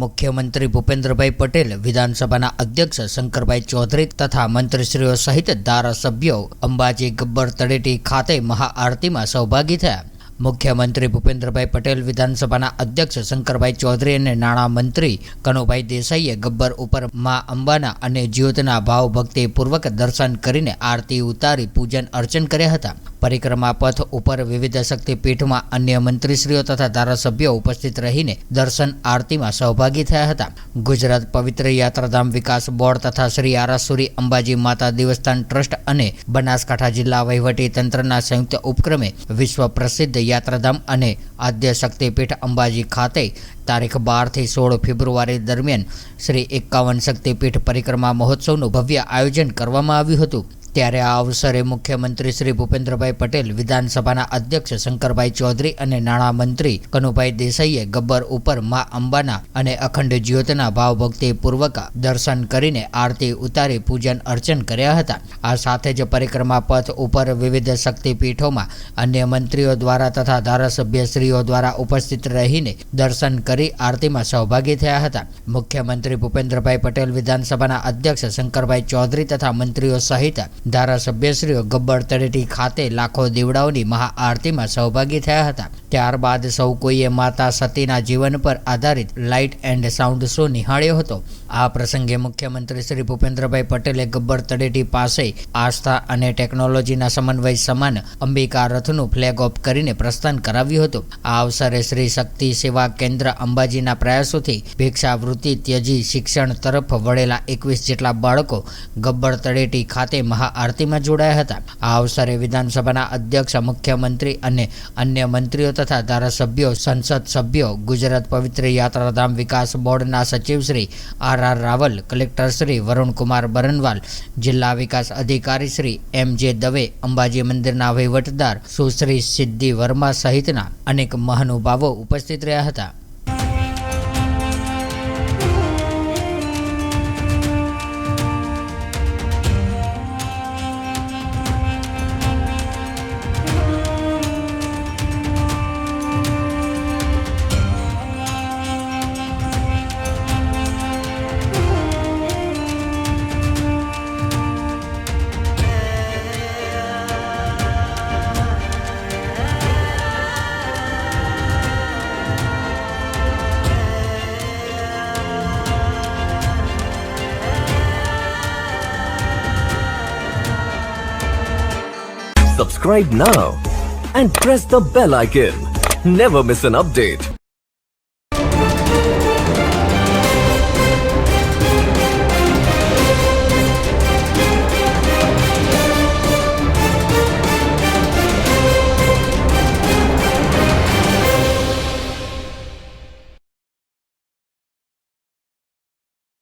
મુખ્યમંત્રી ભૂપેન્દ્રભાઈ પટેલ, વિધાનસભાના અધ્યક્ષ શંકરભાઈ ચૌધરી તથા મંત્રીશ્રીઓ સહિત ધારાસભ્યો અંબાજી ગબ્બર તળેટી ખાતે મહાઆરતીમાં સહભાગી થયા। મુખ્યમંત્રી ભૂપેન્દ્રભાઈ પટેલ, વિધાનસભાના અધ્યક્ષ શંકરભાઈ ચૌધરી અને નાણામંત્રી કનુભાઈ દેસાઈએ ગબ્બર ઉપર મા અંબાના અને જ્યોતના ભાવભક્તિપૂર્વક દર્શન કરીને આરતી ઉતારી પૂજન અર્ચન કર્યા હતા। પરિક્રમા પથ ઉપર વિવિધ શક્તિપીઠમાં અન્ય મંત્રીશ્રીઓ તથા ધારાસભ્યો ઉપસ્થિત રહીને દર્શન આરતીમાં સહભાગી થયા હતા। ગુજરાત પવિત્ર યાત્રાધામ વિકાસ બોર્ડ તથા શ્રી આરાસુરી અંબાજી માતા દેવસ્થાન ટ્રસ્ટ અને બનાસકાંઠા જિલ્લા વહીવટી તંત્રના સંયુક્ત ઉપક્રમે વિશ્વ પ્રસિદ્ધ યાત્રાધામ અને આદ્ય શક્તિપીઠ અંબાજી ખાતે તારીખ 12 થી 16 ફેબ્રુઆરી દરમિયાન શ્રી 51 શક્તિપીઠ પરિક્રમા મહોત્સવનું ભવ્ય આયોજન કરવામાં આવ્યું હતું। ત્યારે આ અવસરે મુખ્યમંત્રી શ્રી ભૂપેન્દ્રભાઈ પટેલ, વિધાનસભાના અધ્યક્ષ શંકરભાઈ ચૌધરી અને નાણામંત્રી કનુભાઈ દેસાઈએ ગબ્બર ઉપર મા અંબાના અને અખંડ જ્યોતના ભાવભક્તિપૂર્વક દર્શન કરીને આરતી ઉતારી પૂજન અર્ચન કર્યા હતા। આ સાથે જ પરિક્રમા પથ ઉપર વિવિધ શક્તિપીઠોમાં અન્ય મંત્રીઓ દ્વારા તથા ધારાસભ્યશ્રીઓ દ્વારા ઉપસ્થિત રહીને દર્શન કરી આરતીમાં સહભાગી થયા હતા। મુખ્યમંત્રી ભૂપેન્દ્રભાઈ પટેલ, વિધાનસભાના અધ્યક્ષ શંકરભાઈ ચૌધરી તથા મંત્રીઓ સહિત ધારાસભ્યશ્રીઓ ગબ્બર તળેટી ખાતે લાખો દીવડાઓની મહાઆરતીમાં સહભાગી થયા હતા। ત્યારબાદ સૌ કોઈએ માતા સતીના જીવન પર આધારિત લાઇટ એન્ડ સાઉન્ડ શો નિહાળ્યો હતો। આ પ્રસંગે મુખ્યમંત્રી શ્રી ભૂપેન્દ્રભાઈ પટેલે ગબ્બર તળેટી પાસે આસ્થા અને ટેકનોલોજીના સમન્વય સમાન અંબિકા રથનું ફ્લેગ ઓફ કરીને પ્રસ્થાન કરાવ્યું હતું। આ અવસરે શ્રી શક્તિ સેવા કેન્દ્ર અંબાજીના પ્રયાસોથી ભિક્ષાવૃત્તિ ત્યજી શિક્ષણ તરફ વળેલા 21 જેટલા બાળકો ગબ્બર તળેટી ખાતે મહાઆરતીમાં જોડાયા હતા। આ અવસરે વિધાનસભાના અધ્યક્ષ, મુખ્યમંત્રી અને અન્ય મંત્રીઓ તથા ધારાસભ્યો, સંસદ સભ્યો, ગુજરાત પવિત્ર યાત્રાધામ વિકાસ બોર્ડના સચિવ શ્રી આર રાવલ, કલેક્ટર શ્રી વરુણકુમાર બરનવાલ, જિલ્લા વિકાસ અધિકારી શ્રી એમ.જે. દવે, અંબાજી મંદિરના વહીવટદાર સુશ્રી સિદ્ધિ વર્મા સહિતના અનેક મહાનુભાવો ઉપસ્થિત રહ્યા હતા। Subscribe now and press the bell icon. Never miss an update.